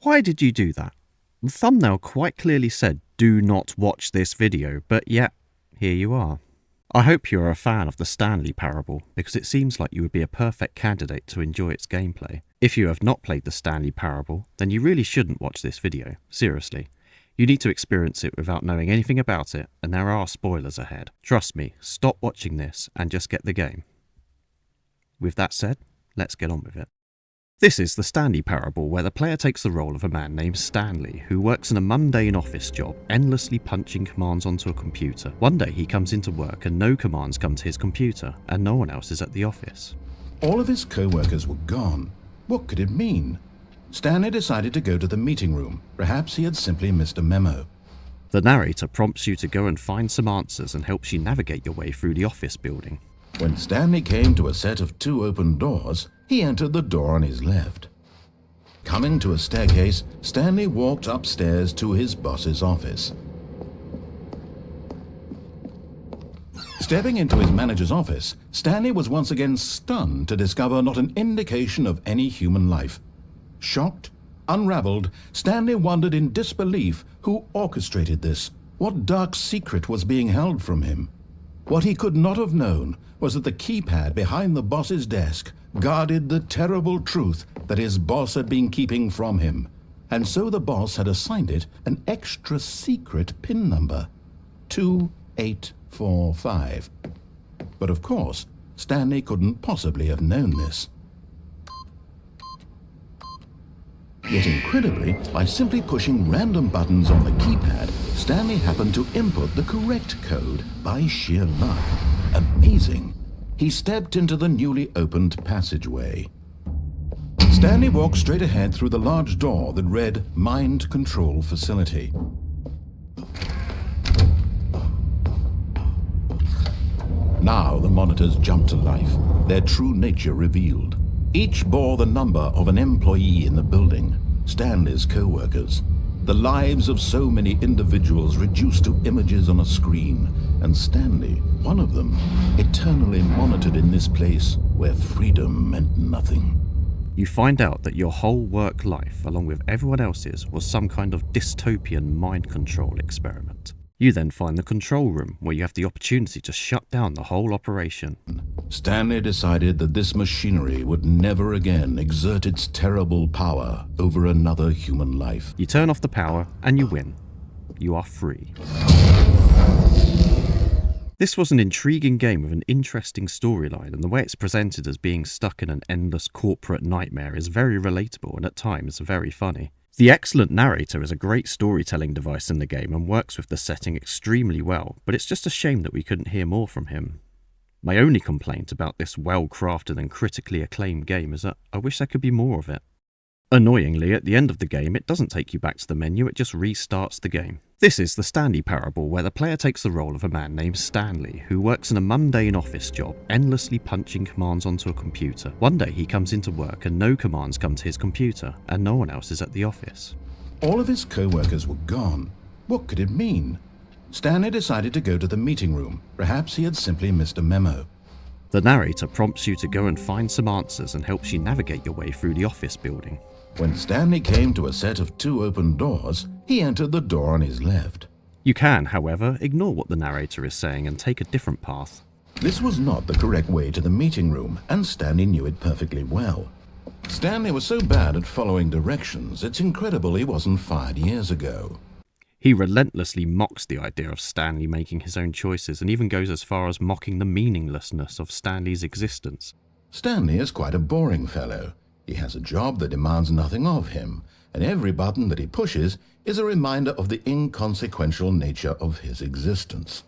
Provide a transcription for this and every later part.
Why did you do that? The thumbnail quite clearly said, "Do not watch this video," but yet, here you are. I hope you are a fan of the Stanley Parable, because it seems like you would be a perfect candidate to enjoy its gameplay. If you have not played the Stanley Parable, then you really shouldn't watch this video, seriously. You need to experience it without knowing anything about it, and there are spoilers ahead. Trust me, stop watching this and just get the game. With that said, let's get on with it. This is the Stanley Parable, where the player takes the role of a man named Stanley, who works in a mundane office job, endlessly punching commands onto a computer. One day he comes into work and no commands come to his computer, and no one else is at the office. All of his co-workers were gone. What could it mean? Stanley decided to go to the meeting room. Perhaps he had simply missed a memo. The narrator prompts you to go and find some answers and helps you navigate your way through the office building. When Stanley came to a set of 2 open doors, he entered the door on his left. Coming to a staircase, Stanley walked upstairs to his boss's office. Stepping into his manager's office, Stanley was once again stunned to discover not an indication of any human life. Shocked, unraveled, Stanley wondered in disbelief who orchestrated this. What dark secret was being held from him? What he could not have known was that the keypad behind the boss's desk guarded the terrible truth that his boss had been keeping from him, and so the boss had assigned it an extra secret PIN number, 2845. But of course, Stanley couldn't possibly have known this. Yet incredibly, by simply pushing random buttons on the keypad, Stanley happened to input the correct code by sheer luck. Amazing! He stepped into the newly opened passageway. Stanley walked straight ahead through the large door that read Mind Control Facility. Now the monitors jumped to life, their true nature revealed. Each bore the number of an employee in the building, Stanley's co-workers. The lives of so many individuals reduced to images on a screen, and Stanley, one of them, eternally monitored in this place where freedom meant nothing. You find out that your whole work life, along with everyone else's, was some kind of dystopian mind control experiment. You then find the control room, where you have the opportunity to shut down the whole operation. Stanley decided that this machinery would never again exert its terrible power over another human life. You turn off the power, and you win. You are free. This was an intriguing game with an interesting storyline, and the way it's presented as being stuck in an endless corporate nightmare is very relatable and at times very funny. The excellent narrator is a great storytelling device in the game and works with the setting extremely well, but it's just a shame that we couldn't hear more from him. My only complaint about this well-crafted and critically acclaimed game is that I wish there could be more of it. Annoyingly, at the end of the game, it doesn't take you back to the menu, it just restarts the game. This is the Stanley Parable, where the player takes the role of a man named Stanley, who works in a mundane office job, endlessly punching commands onto a computer. One day he comes into work and no commands come to his computer, and no one else is at the office. All of his co-workers were gone. What could it mean? Stanley decided to go to the meeting room. Perhaps he had simply missed a memo. The narrator prompts you to go and find some answers and helps you navigate your way through the office building. When Stanley came to a set of 2 open doors, he entered the door on his left. You can, however, ignore what the narrator is saying and take a different path. This was not the correct way to the meeting room, and Stanley knew it perfectly well. Stanley was so bad at following directions, it's incredible he wasn't fired years ago. He relentlessly mocks the idea of Stanley making his own choices and even goes as far as mocking the meaninglessness of Stanley's existence. Stanley is quite a boring fellow. He has a job that demands nothing of him, and every button that he pushes is a reminder of the inconsequential nature of his existence.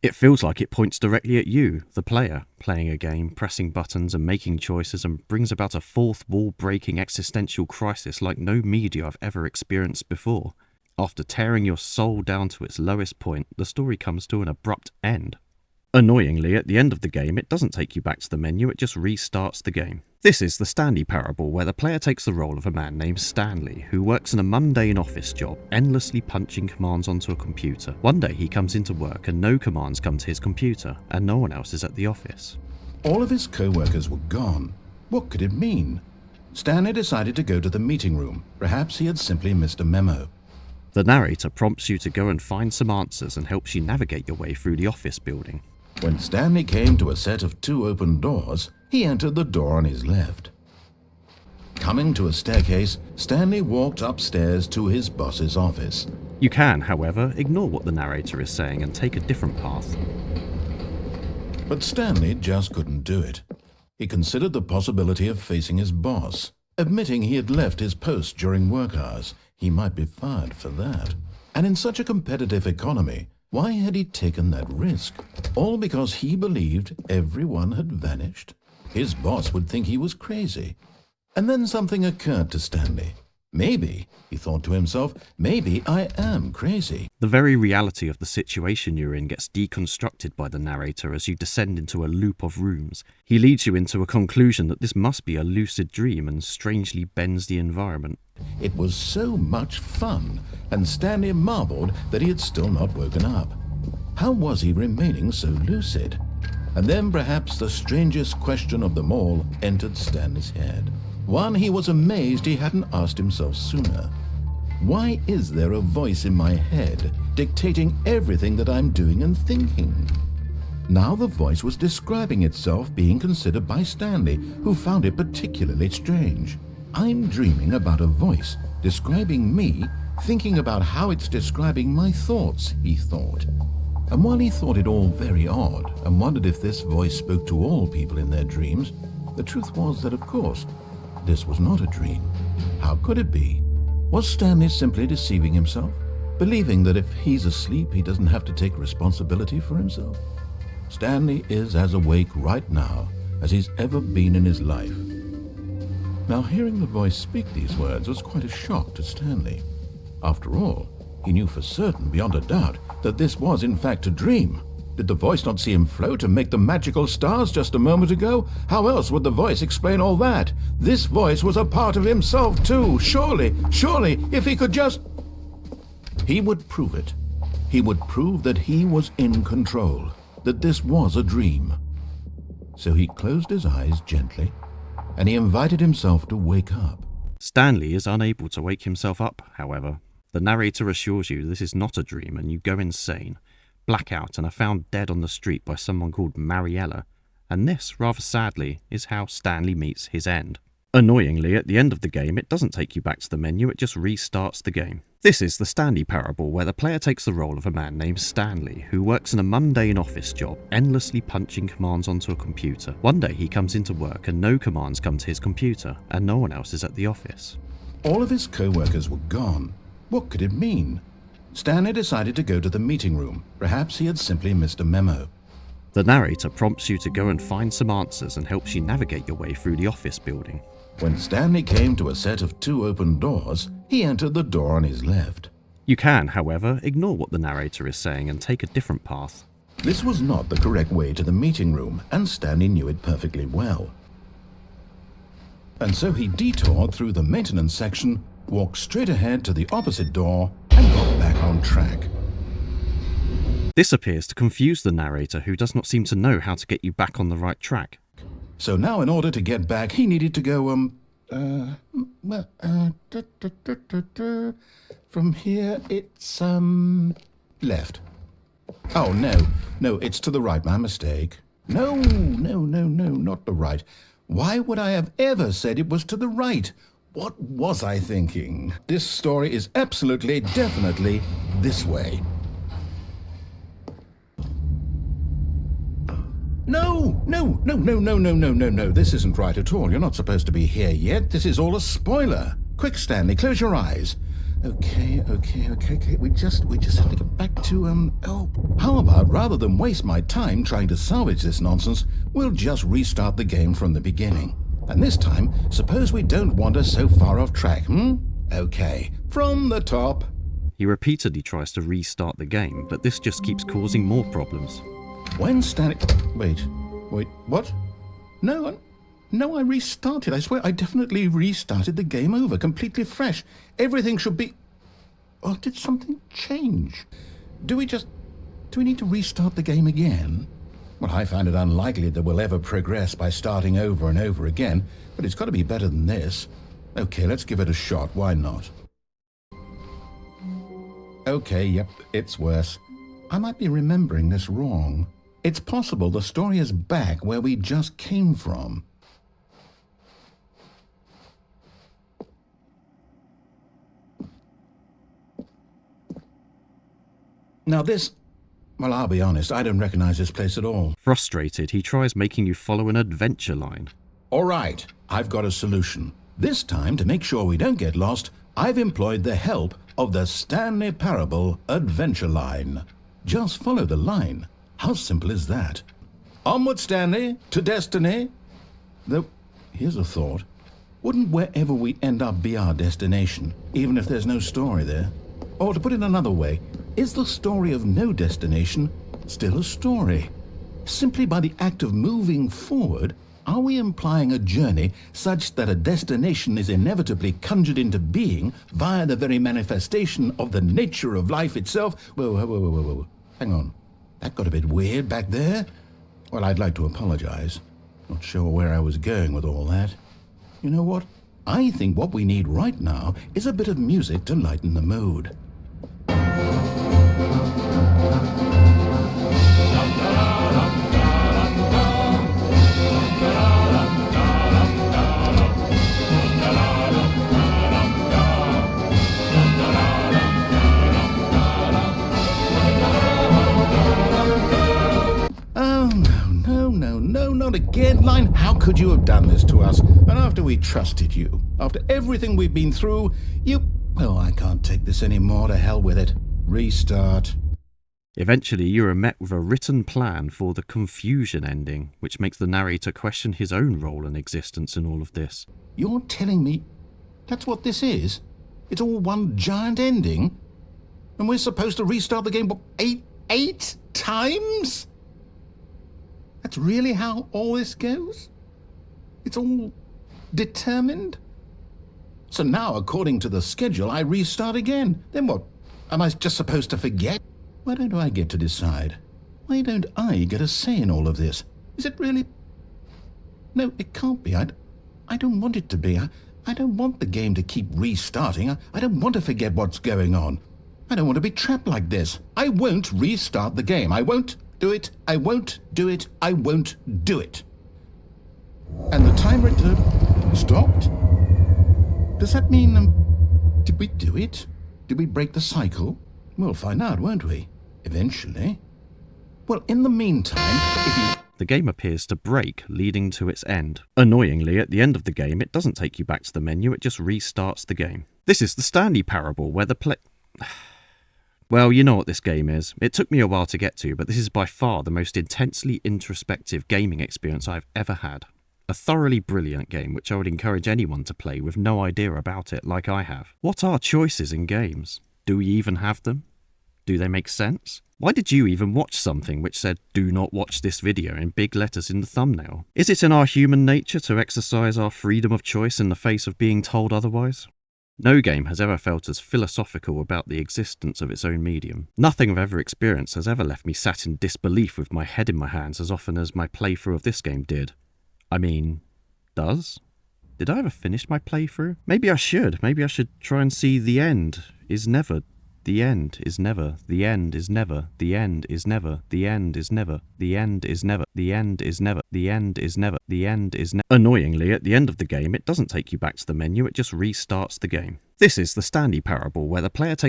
It feels like it points directly at you, the player, playing a game, pressing buttons and making choices, and brings about a fourth wall-breaking existential crisis like no media I've ever experienced before. After tearing your soul down to its lowest point, the story comes to an abrupt end. Annoyingly, at the end of the game, it doesn't take you back to the menu, it just restarts the game. This is the Stanley Parable, where the player takes the role of a man named Stanley, who works in a mundane office job, endlessly punching commands onto a computer. One day he comes into work and no commands come to his computer, and no one else is at the office. All of his co-workers were gone. What could it mean? Stanley decided to go to the meeting room. Perhaps he had simply missed a memo. The narrator prompts you to go and find some answers and helps you navigate your way through the office building. When Stanley came to a set of 2 open doors, he entered the door on his left. Coming to a staircase, Stanley walked upstairs to his boss's office. You can, however, ignore what the narrator is saying and take a different path. But Stanley just couldn't do it. He considered the possibility of facing his boss. Admitting he had left his post during work hours, he might be fired for that. And in such a competitive economy, why had he taken that risk? All because he believed everyone had vanished? His boss would think he was crazy. And then something occurred to Stanley. Maybe, he thought to himself, maybe I am crazy. The very reality of the situation you're in gets deconstructed by the narrator as you descend into a loop of rooms. He leads you into a conclusion that this must be a lucid dream and strangely bends the environment. It was so much fun, and Stanley marveled that he had still not woken up. How was he remaining so lucid? And then perhaps the strangest question of them all entered Stanley's head. One he was amazed he hadn't asked himself sooner. Why is there a voice in my head dictating everything that I'm doing and thinking? Now the voice was describing itself being considered by Stanley, who found it particularly strange. I'm dreaming about a voice describing me, thinking about how it's describing my thoughts, he thought. And while he thought it all very odd and wondered if this voice spoke to all people in their dreams, the truth was that, of course, this was not a dream. How could it be? Was Stanley simply deceiving himself, believing that if he's asleep he doesn't have to take responsibility for himself? Stanley is as awake right now as he's ever been in his life. Now, hearing the voice speak these words was quite a shock to Stanley. After all, he knew for certain, beyond a doubt, that this was in fact a dream. Did the voice not see him float and make the magical stars just a moment ago? How else would the voice explain all that? This voice was a part of himself too. Surely, if he could just... He would prove it. He would prove that he was in control, that this was a dream. So he closed his eyes gently, and he invited himself to wake up. Stanley is unable to wake himself up, however. The narrator assures you this is not a dream and you go insane, black out, and are found dead on the street by someone called Mariella. And this, rather sadly, is how Stanley meets his end. Annoyingly, at the end of the game, it doesn't take you back to the menu, it just restarts the game. This is the Stanley Parable, where the player takes the role of a man named Stanley, who works in a mundane office job, endlessly punching commands onto a computer. One day he comes into work and no commands come to his computer, and no one else is at the office. All of his co-workers were gone. What could it mean? Stanley decided to go to the meeting room. Perhaps he had simply missed a memo. The narrator prompts you to go and find some answers and helps you navigate your way through the office building. When Stanley came to a set of 2 open doors, he entered the door on his left. You can, however, ignore what the narrator is saying and take a different path. This was not the correct way to the meeting room, and Stanley knew it perfectly well. And so he detoured through the maintenance section, walked straight ahead to the opposite door, and got back on track. This appears to confuse the narrator, who does not seem to know how to get you back on the right track. So now, in order to get back, he needed to go, from here, it's, left. Oh, no, it's to the right, my mistake. No, not the right. Why would I have ever said it was to the right? What was I thinking? This story is absolutely, definitely this way. No, this isn't right at all. You're not supposed to be here yet. This is all a spoiler. Quick, Stanley, close your eyes. Okay. We just have to get back to, how about, rather than waste my time trying to salvage this nonsense, we'll just restart the game from the beginning. And this time, suppose we don't wander so far off track, Okay, from the top. He repeatedly tries to restart the game, but this just keeps causing more problems. When Stanley... Wait, what? No, I restarted. I swear I definitely restarted the game over, completely fresh. Everything should be... Oh, did something change? Do we need to restart the game again? Well, I find it unlikely that we'll ever progress by starting over and over again, but it's got to be better than this. Okay, let's give it a shot. Why not? Okay, yep, it's worse. I might be remembering this wrong. It's possible the story is back where we just came from. Now this... Well, I'll be honest, I don't recognize this place at all. Frustrated, he tries making you follow an adventure line. All right, I've got a solution. This time, to make sure we don't get lost, I've employed the help of the Stanley Parable adventure line. Just follow the line. How simple is that? Onward, Stanley, to destiny. Though, here's a thought. Wouldn't wherever we end up be our destination, even if there's no story there? Or to put it another way, is the story of no destination still a story? Simply by the act of moving forward, are we implying a journey such that a destination is inevitably conjured into being via the very manifestation of the nature of life itself? Whoa. Hang on. That got a bit weird back there. Well, I'd like to apologize. Not sure where I was going with all that. You know what? I think what we need right now is a bit of music to lighten the mood. No, not again, Line. How could you have done this to us? And after we trusted you, after everything we've been through, well, I can't take this anymore. To hell with it. Restart. Eventually, you are met with a written plan for the confusion ending, which makes the narrator question his own role and existence in all of this. You're telling me that's what this is? It's all one giant ending? And we're supposed to restart the game, what, eight times? That's really how all this goes? It's all determined? So now, according to the schedule, I restart again. Then what? Am I just supposed to forget? Why don't I get to decide? Why don't I get a say in all of this? Is it really... No, it can't be. I don't want it to be. I don't want the game to keep restarting. I don't want to forget what's going on. I don't want to be trapped like this. I won't restart the game. I won't do it. I won't do it. I won't do it. And the timer stopped? Does that mean... did we do it? Did we break the cycle? We'll find out, won't we? Eventually. Well, in the meantime, if you... The game appears to break, leading to its end. Annoyingly, at the end of the game, it doesn't take you back to the menu, it just restarts the game. This is the Stanley Parable, where the Well, you know what this game is. It took me a while to get to, but this is by far the most intensely introspective gaming experience I've ever had. A thoroughly brilliant game which I would encourage anyone to play with no idea about it like I have. What are choices in games? Do we even have them? Do they make sense? Why did you even watch something which said, "Do not watch this video" in big letters in the thumbnail? Is it in our human nature to exercise our freedom of choice in the face of being told otherwise? No game has ever felt as philosophical about the existence of its own medium. Nothing I've ever experienced has ever left me sat in disbelief with my head in my hands as often as my playthrough of this game did. I mean, does? Did I ever finish my playthrough? Maybe I should. Maybe I should try and see the end is never. The end is never. The end is never. The end is never. The end is never. The end is never. The end is never. The end is never. The end is never. Annoyingly, at the end of the game, it doesn't take you back to the menu, it just restarts the game. This is the Stanley Parable, where the player takes